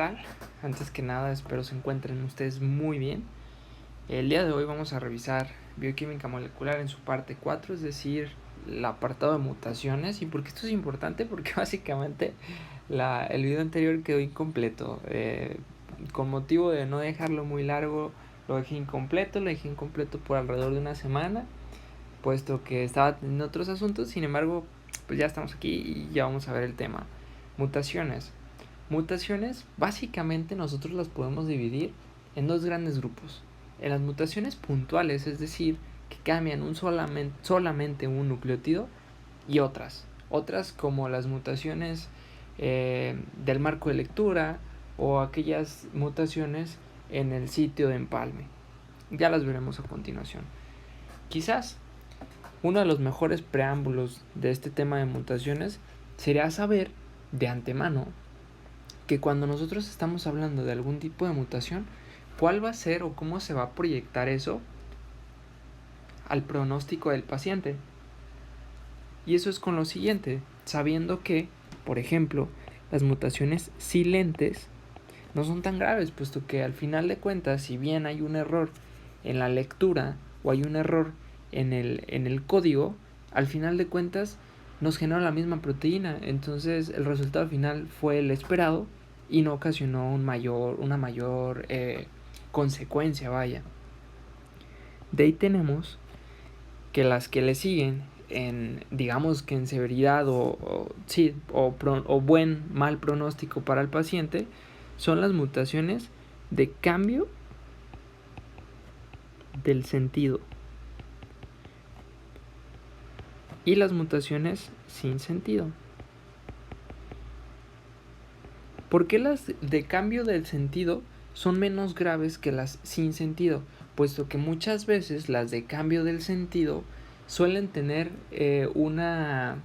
tal? Antes que nada, espero se encuentren ustedes muy bien. El día de hoy vamos a revisar bioquímica molecular en su parte 4, es decir, el apartado de mutaciones. ¿Y por qué esto es importante? Porque básicamente el video anterior quedó incompleto. Con motivo de no dejarlo muy largo, lo dejé incompleto por alrededor de una semana, puesto que estaba en otros asuntos. Sin embargo, pues ya estamos aquí y ya vamos a ver el tema. Mutaciones. Mutaciones, básicamente nosotros las podemos dividir en dos grandes grupos. En las mutaciones puntuales, es decir, que cambian solamente un nucleótido, y otras como las mutaciones del marco de lectura o aquellas mutaciones en el sitio de empalme. Ya las veremos a continuación. Quizás uno de los mejores preámbulos de este tema de mutaciones sería saber de antemano que cuando nosotros estamos hablando de algún tipo de mutación, ¿cuál va a ser o cómo se va a proyectar eso al pronóstico del paciente? Y eso es con lo siguiente, sabiendo que, por ejemplo, las mutaciones silentes no son tan graves, puesto que al final de cuentas, si bien hay un error en la lectura o hay un error en el código, al final de cuentas nos genera la misma proteína. Entonces el resultado final fue el esperado y no ocasionó una mayor consecuencia, vaya. De ahí tenemos que las que le siguen digamos que en severidad o mal pronóstico para el paciente son las mutaciones de cambio del sentido y las mutaciones sin sentido. ¿Por qué las de cambio del sentido son menos graves que las sin sentido? Puesto que muchas veces las de cambio del sentido suelen tener una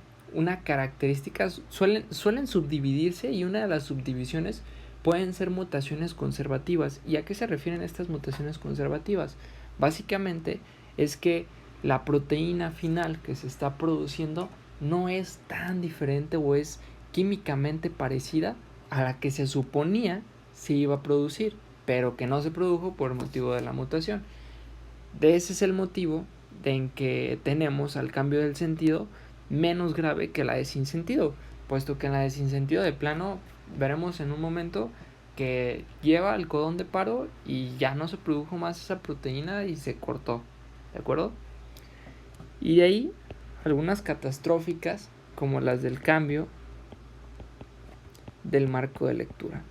característica, suelen subdividirse, y una de las subdivisiones pueden ser mutaciones conservativas. ¿Y a qué se refieren estas mutaciones conservativas? Básicamente es que la proteína final que se está produciendo no es tan diferente o es químicamente parecida a la que se suponía se iba a producir, pero que no se produjo por motivo de la mutación. De ese es el motivo en que tenemos al cambio del sentido menos grave que la de sin sentido, puesto que en la de sin sentido de plano veremos en un momento que lleva al codón de paro y ya no se produjo más esa proteína y se cortó, ¿de acuerdo? Y de ahí algunas catastróficas como las del cambio del marco de lectura.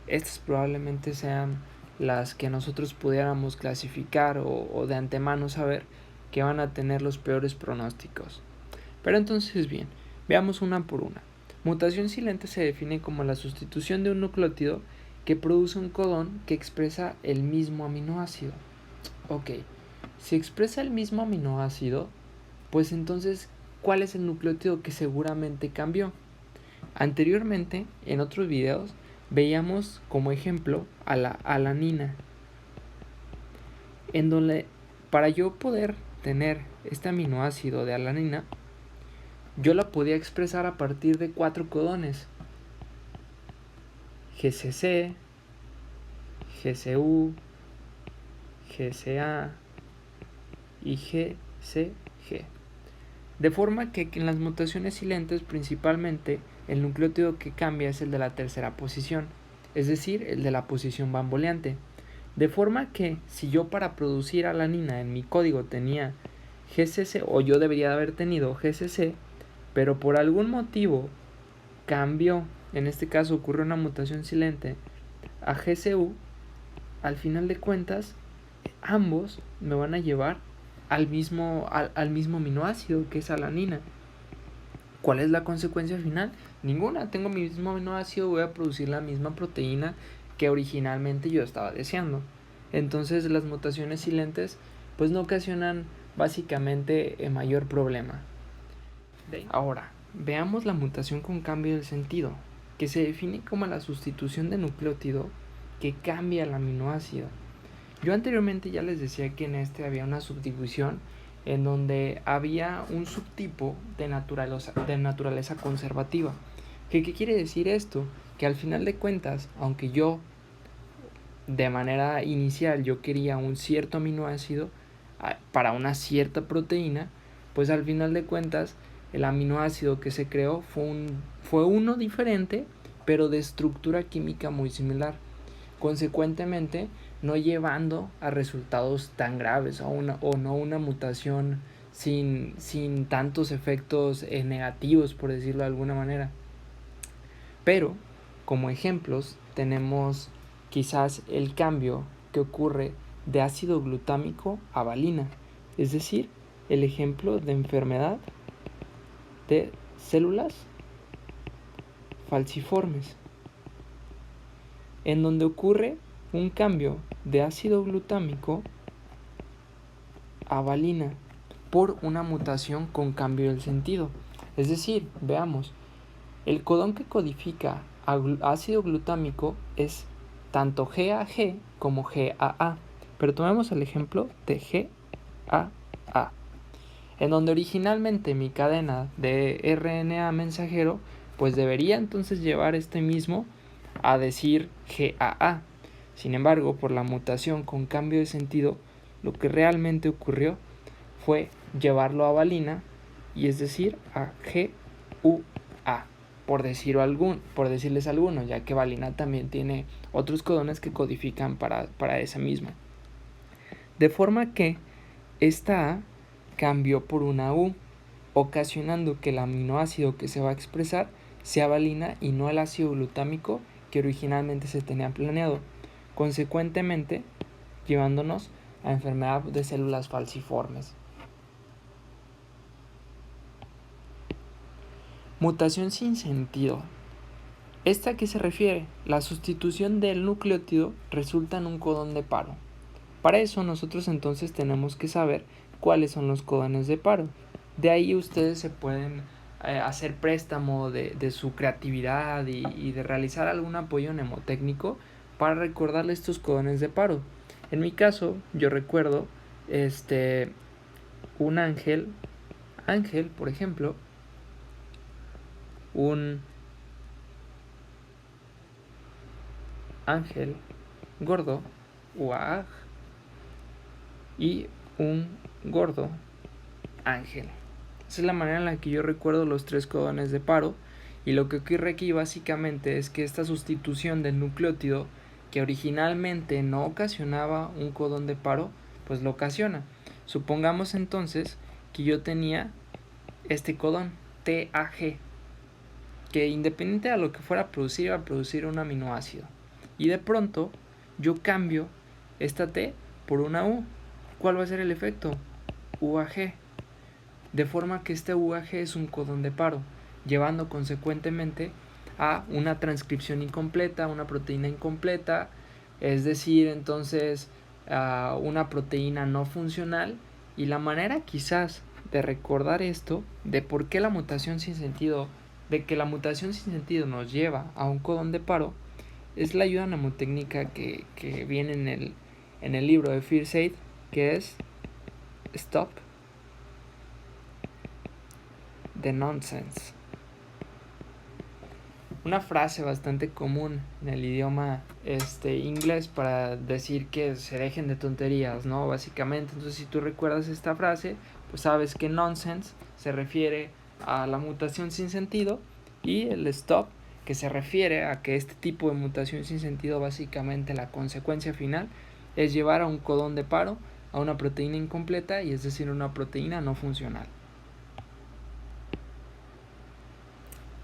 Estas probablemente sean las que nosotros pudiéramos clasificar o de antemano saber que van a tener los peores pronósticos. Pero entonces bien, veamos una por una. Mutación silente se define como la sustitución de un nucleótido que produce un codón que expresa el mismo aminoácido. Ok, si expresa el mismo aminoácido, pues entonces, ¿cuál es el nucleótido que seguramente cambió? Anteriormente, en otros videos, veíamos como ejemplo a la alanina, en donde para yo poder tener este aminoácido de alanina, yo la podía expresar a partir de 4 codones: GCC, GCU, GCA y GCG. De forma que en las mutaciones silentes principalmente el nucleótido que cambia es el de la tercera posición, es decir, el de la posición bamboleante. De forma que si yo para producir alanina en mi código tenía GCC, o yo debería haber tenido GCC, pero por algún motivo cambió, en este caso ocurrió una mutación silente a GCU, al final de cuentas ambos me van a llevar al mismo aminoácido, que es alanina. ¿Cuál es la consecuencia final? Ninguna. Tengo mi mismo aminoácido, voy a producir la misma proteína que originalmente yo estaba deseando. Entonces las mutaciones silentes pues no ocasionan básicamente mayor problema. Ahora, veamos la mutación con cambio de sentido, que se define como la sustitución de nucleótido que cambia el aminoácido. Yo anteriormente ya les decía que en este había una subdivisión en donde había un subtipo de naturaleza conservativa. ¿Qué quiere decir esto? Que al final de cuentas, aunque yo de manera inicial yo quería un cierto aminoácido para una cierta proteína, pues al final de cuentas el aminoácido que se creó fue uno diferente, pero de estructura química muy similar, consecuentemente no llevando a resultados tan graves o no una mutación sin tantos efectos negativos, por decirlo de alguna manera. Pero como ejemplos tenemos quizás el cambio que ocurre de ácido glutámico a valina, es decir, el ejemplo de enfermedad de células falciformes, en donde ocurre un cambio de ácido glutámico a valina por una mutación con cambio del sentido. Es decir, veamos, el codón que codifica ácido glutámico es tanto GAG como GAA, pero tomemos el ejemplo de GAA, en donde originalmente mi cadena de RNA mensajero pues debería entonces llevar este mismo a decir GAA. Sin embargo, por la mutación con cambio de sentido, lo que realmente ocurrió fue llevarlo a valina, y es decir, a GUA, por decirles algunos, ya que valina también tiene otros codones que codifican para esa misma. De forma que esta A cambió por una U, ocasionando que el aminoácido que se va a expresar sea valina y no el ácido glutámico que originalmente se tenía planeado, consecuentemente llevándonos a enfermedad de células falciformes. Mutación sin sentido. ¿Esta a qué se refiere? La sustitución del nucleótido resulta en un codón de paro. Para eso nosotros entonces tenemos que saber cuáles son los codones de paro. De ahí ustedes se pueden hacer préstamo de su creatividad y de realizar algún apoyo mnemotécnico para recordarle estos codones de paro. En mi caso, yo recuerdo un ángel, por ejemplo, un ángel gordo, UAG, y un gordo ángel. Esa es la manera en la que yo recuerdo los tres codones de paro, y lo que ocurre aquí básicamente es que esta sustitución del nucleótido, que originalmente no ocasionaba un codón de paro, pues lo ocasiona. Supongamos entonces que yo tenía este codón TAG, que independiente de lo que fuera a producir, iba a producir un aminoácido, y de pronto yo cambio esta T por una U. ¿Cuál va a ser el efecto? UAG. De forma que este UAG es un codón de paro, llevando consecuentemente a una transcripción incompleta, una proteína incompleta, es decir, entonces una proteína no funcional. Y la manera quizás de recordar esto, de por qué la mutación sin sentido, de que la mutación sin sentido nos lleva a un codón de paro, es la ayuda mnemotécnica que viene en el libro de First Aid, que es Stop the Nonsense. Una frase bastante común en el idioma inglés para decir que se dejen de tonterías, ¿no? Básicamente, entonces si tú recuerdas esta frase, pues sabes que nonsense se refiere a la mutación sin sentido, y el stop, que se refiere a que este tipo de mutación sin sentido, básicamente la consecuencia final es llevar a un codón de paro a una proteína incompleta, y es decir, una proteína no funcional.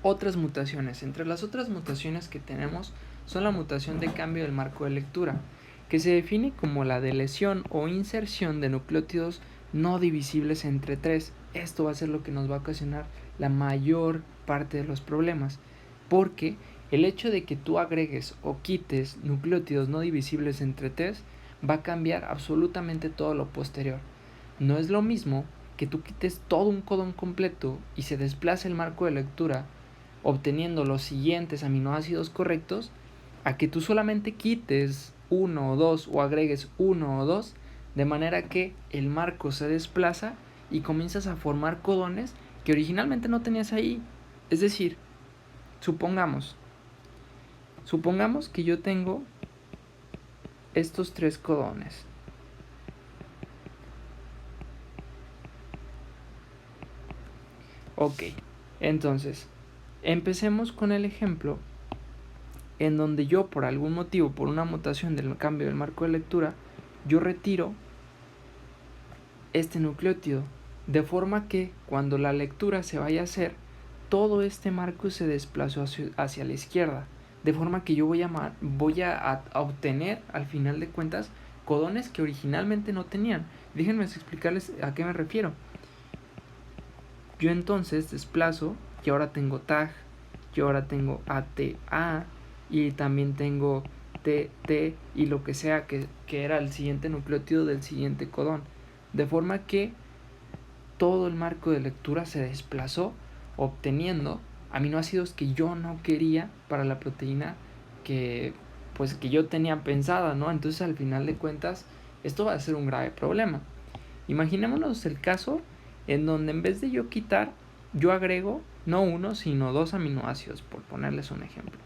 Otras mutaciones. Entre las otras mutaciones que tenemos son la mutación de cambio del marco de lectura, que se define como la de lesión o inserción de nucleótidos no divisibles entre 3. Esto va a ser lo que nos va a ocasionar la mayor parte de los problemas, porque el hecho de que tú agregues o quites nucleótidos no divisibles entre 3 va a cambiar absolutamente todo lo posterior. No es lo mismo que tú quites todo un codón completo y se desplace el marco de lectura obteniendo los siguientes aminoácidos correctos, a que tú solamente quites uno o dos o agregues uno o dos, de manera que el marco se desplaza y comienzas a formar codones que originalmente no tenías ahí. Es decir, Supongamos que yo tengo estos 3 codones. Ok, entonces, empecemos con el ejemplo en donde yo por algún motivo, por una mutación del cambio del marco de lectura, yo retiro este nucleótido, de forma que cuando la lectura se vaya a hacer, todo este marco se desplazó hacia la izquierda, de forma que yo voy a obtener al final de cuentas codones que originalmente no tenían. Déjenme explicarles a qué me refiero. Yo entonces desplazo y ahora tengo tag, yo ahora tengo ATA y también tengo TT y lo que sea que era el siguiente nucleótido del siguiente codón, de forma que todo el marco de lectura se desplazó obteniendo aminoácidos que yo no quería para la proteína que yo tenía pensada, ¿no? Entonces al final de cuentas esto va a ser un grave problema. Imaginémonos el caso en donde en vez de yo quitar, yo agrego no 1 sino 2 aminoácidos, por ponerles un ejemplo.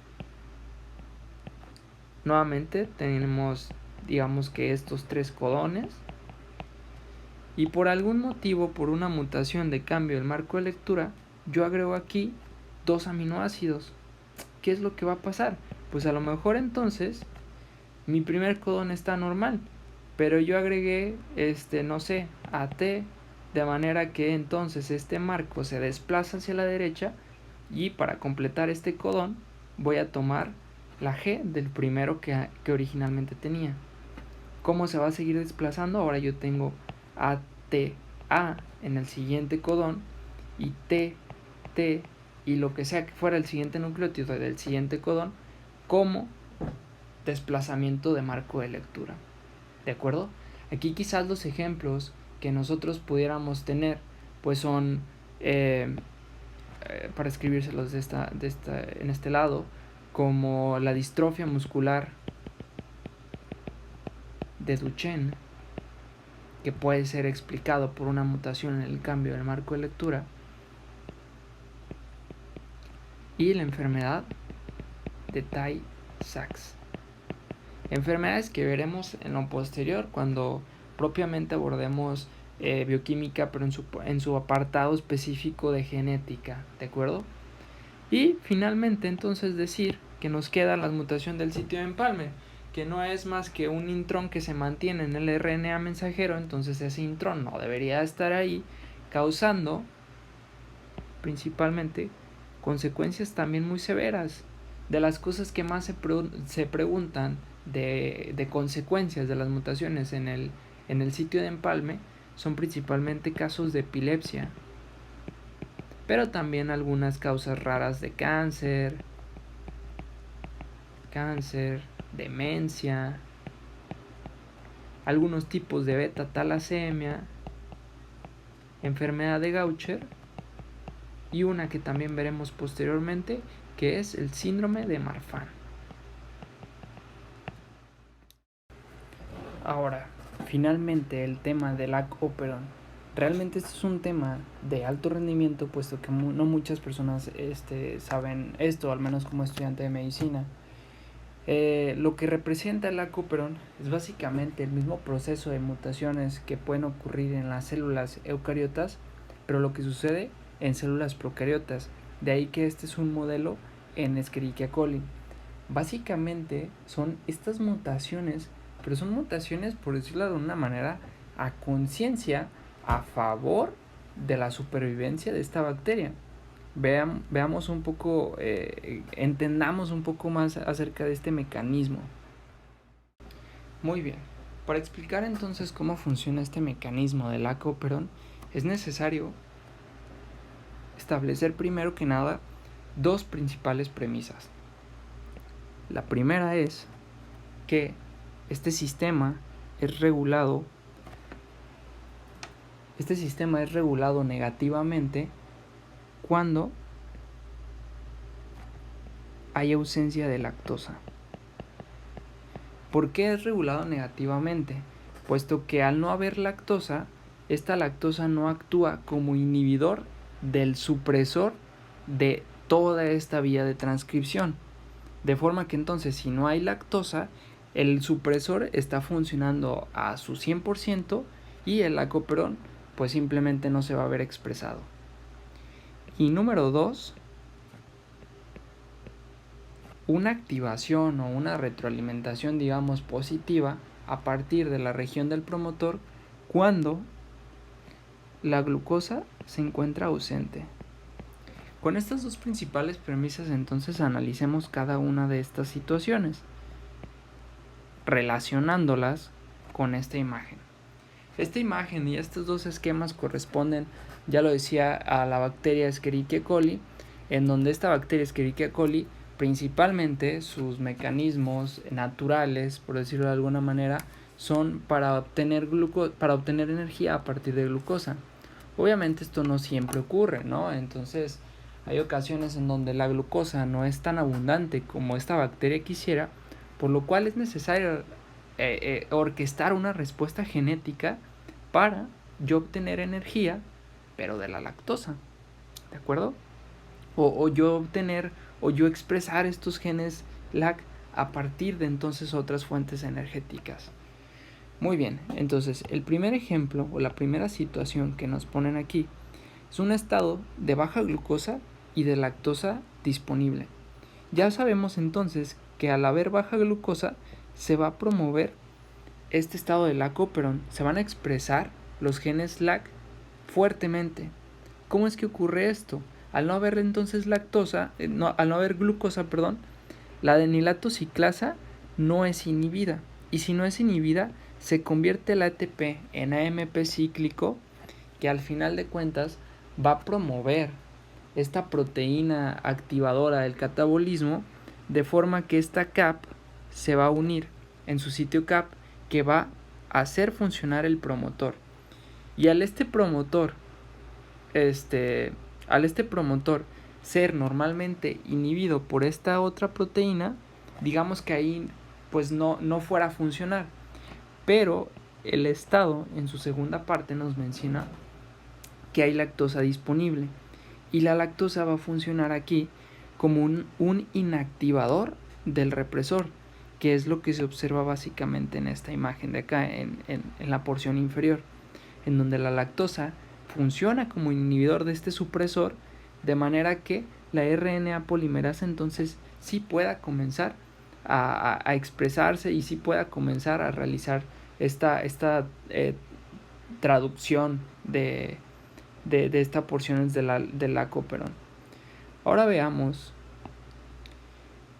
Nuevamente tenemos, digamos que estos 3 codones, y por algún motivo, por una mutación de cambio del marco de lectura, yo agrego aquí 2 aminoácidos. ¿Qué es lo que va a pasar? Pues a lo mejor entonces mi primer codón está normal, pero yo agregué no sé, AT, de manera que entonces este marco se desplaza hacia la derecha, y para completar este codón voy a tomar la G del primero que originalmente tenía. ¿Cómo se va a seguir desplazando? Ahora yo tengo ATA en el siguiente codón y TT y lo que sea que fuera el siguiente nucleótido del siguiente codón como desplazamiento de marco de lectura. ¿De acuerdo? Aquí quizás los ejemplos que nosotros pudiéramos tener pues son para escribírselos en este lado, como la distrofia muscular de Duchenne, que puede ser explicado por una mutación en el cambio del marco de lectura, y la enfermedad de Tay-Sachs. Enfermedades que veremos en lo posterior cuando propiamente abordemos bioquímica, pero en su apartado específico de genética, ¿de acuerdo? Y finalmente entonces decir que nos queda la mutación del sitio de empalme, que no es más que un intrón que se mantiene en el RNA mensajero. Entonces ese intrón no debería estar ahí, causando principalmente consecuencias también muy severas. De las cosas que más se preguntan de consecuencias de las mutaciones en el sitio de empalme son principalmente casos de epilepsia, pero también algunas causas raras de cáncer, demencia, algunos tipos de beta-talasemia, enfermedad de Gaucher y una que también veremos posteriormente, que es el síndrome de Marfan. Ahora, finalmente el tema del lac-operon. Realmente este es un tema de alto rendimiento, puesto que no muchas personas saben esto, al menos como estudiante de medicina. Lo que representa el lac-operon es básicamente el mismo proceso de mutaciones que pueden ocurrir en las células eucariotas, pero lo que sucede en células procariotas. De ahí que este es un modelo en Escherichia coli. Básicamente son estas mutaciones, pero son mutaciones, por decirlo de una manera, a conciencia, a favor de la supervivencia de esta bacteria. Veamos un poco, entendamos un poco más acerca de este mecanismo. Muy bien, para explicar entonces cómo funciona este mecanismo del lac-operon, es necesario establecer primero que nada 2 principales premisas. La primera es que este sistema es regulado negativamente cuando hay ausencia de lactosa. ¿Por qué es regulado negativamente? Puesto que al no haber lactosa, esta lactosa no actúa como inhibidor del supresor de toda esta vía de transcripción. De forma que entonces si no hay lactosa, el supresor está funcionando a su 100% y el lacoperón pues simplemente no se va a ver expresado. Y número 2, una activación o una retroalimentación, digamos, positiva a partir de la región del promotor cuando la glucosa se encuentra ausente. Con estas dos principales premisas, entonces analicemos cada una de estas situaciones, relacionándolas con esta imagen. Esta imagen y estos dos esquemas corresponden, ya lo decía, a la bacteria Escherichia coli, en donde esta bacteria Escherichia coli, principalmente sus mecanismos naturales, por decirlo de alguna manera, son para obtener energía a partir de glucosa. Obviamente esto no siempre ocurre, ¿no? Entonces hay ocasiones en donde la glucosa no es tan abundante como esta bacteria quisiera, por lo cual es necesario orquestar una respuesta genética para yo obtener energía, pero de la lactosa, ¿de acuerdo? O yo expresar estos genes LAC a partir de entonces otras fuentes energéticas. Muy bien, entonces el primer ejemplo o la primera situación que nos ponen aquí es un estado de baja glucosa y de lactosa disponible. Ya sabemos entonces que al haber baja glucosa se va a promover este estado de lacoperón, se van a expresar los genes LAC fuertemente. ¿Cómo es que ocurre esto? Al no haber entonces al no haber glucosa, la adenilato ciclasa no es inhibida. Y si no es inhibida, se convierte el ATP en AMP cíclico, que al final de cuentas va a promover esta proteína activadora del catabolismo, de forma que esta CAP se va a unir en su sitio CAP, que va a hacer funcionar el promotor. Y al este promotor ser normalmente inhibido por esta otra proteína, digamos que ahí pues no fuera a funcionar. Pero el estado en su segunda parte nos menciona que hay lactosa disponible. Y la lactosa va a funcionar aquí como un inactivador del represor, que es lo que se observa básicamente en esta imagen de acá, en la porción inferior, en donde la lactosa funciona como inhibidor de este supresor, de manera que la RNA polimerasa entonces sí pueda comenzar a expresarse y sí pueda comenzar a realizar esta traducción de estas porciones del lacoperón. Ahora veamos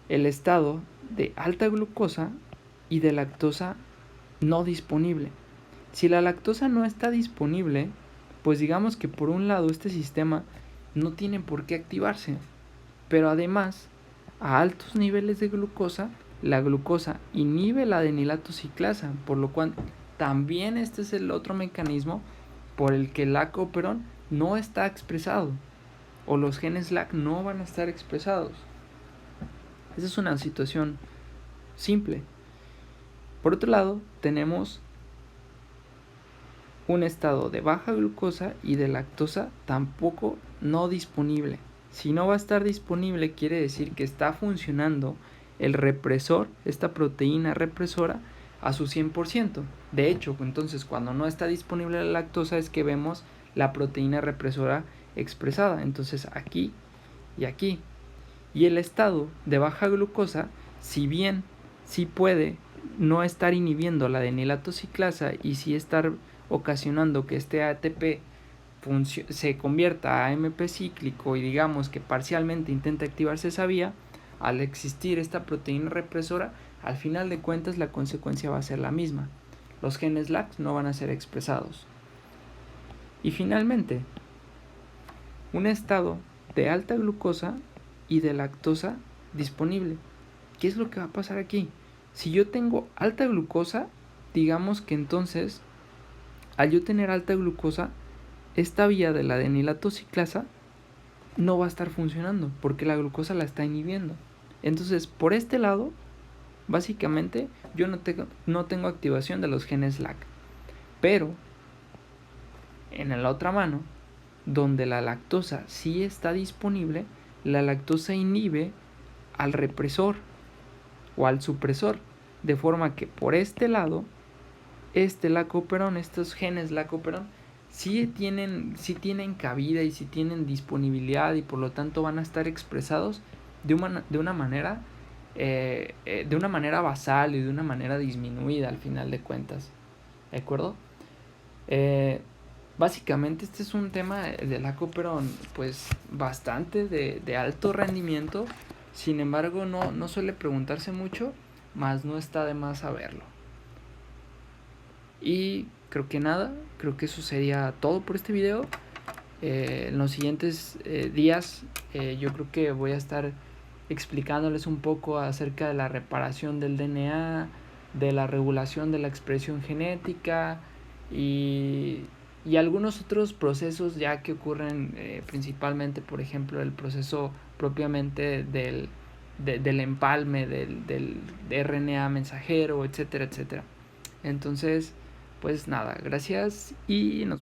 el estado de alta glucosa y de lactosa no disponible. Si la lactosa no está disponible, pues digamos que por un lado este sistema no tiene por qué activarse, pero además a altos niveles de glucosa, la glucosa inhibe la adenilato ciclasa, por lo cual también este es el otro mecanismo por el que el lacoperón no está expresado, o los genes LAC no van a estar expresados. Esa es una situación simple. Por otro lado, tenemos un estado de baja glucosa y de lactosa tampoco no disponible. Si no va a estar disponible, quiere decir que está funcionando el represor, esta proteína represora, a su 100%. De hecho, entonces cuando no está disponible la lactosa es que vemos la proteína represora expresada. Entonces aquí y aquí. Y el estado de baja glucosa, si bien sí puede no estar inhibiendo la adenilato ciclasa y sí estar ocasionando que este ATP se convierta a AMP cíclico y digamos que parcialmente intenta activarse esa vía, al existir esta proteína represora, al final de cuentas la consecuencia va a ser la misma. Los genes LAC no van a ser expresados. Y finalmente, un estado de alta glucosa y de lactosa disponible. ¿Qué es lo que va a pasar aquí? Si yo tengo alta glucosa, digamos que entonces, al yo tener alta glucosa, esta vía de la adenilato ciclasa no va a estar funcionando porque la glucosa la está inhibiendo. Entonces, por este lado, básicamente yo no tengo activación de los genes LAC. Pero, en la otra mano, donde la lactosa sí está disponible, la lactosa inhibe al represor o al supresor, de forma que por este lado, lacoperón, estos genes lacoperón, sí tienen cabida y sí tienen disponibilidad, y por lo tanto van a estar expresados de una manera basal y de una manera disminuida al final de cuentas, ¿de acuerdo? Básicamente este es un tema de lacoperón pues bastante de alto rendimiento. Sin embargo, no suele preguntarse mucho, más no está de más saberlo. Y creo que eso sería todo por este video. En los siguientes días yo creo que voy a estar explicándoles un poco acerca de la reparación del DNA, de la regulación de la expresión genética y algunos otros procesos ya que ocurren principalmente, por ejemplo, el proceso propiamente del empalme del RNA mensajero, etcétera, etcétera. Entonces, pues nada, gracias y nos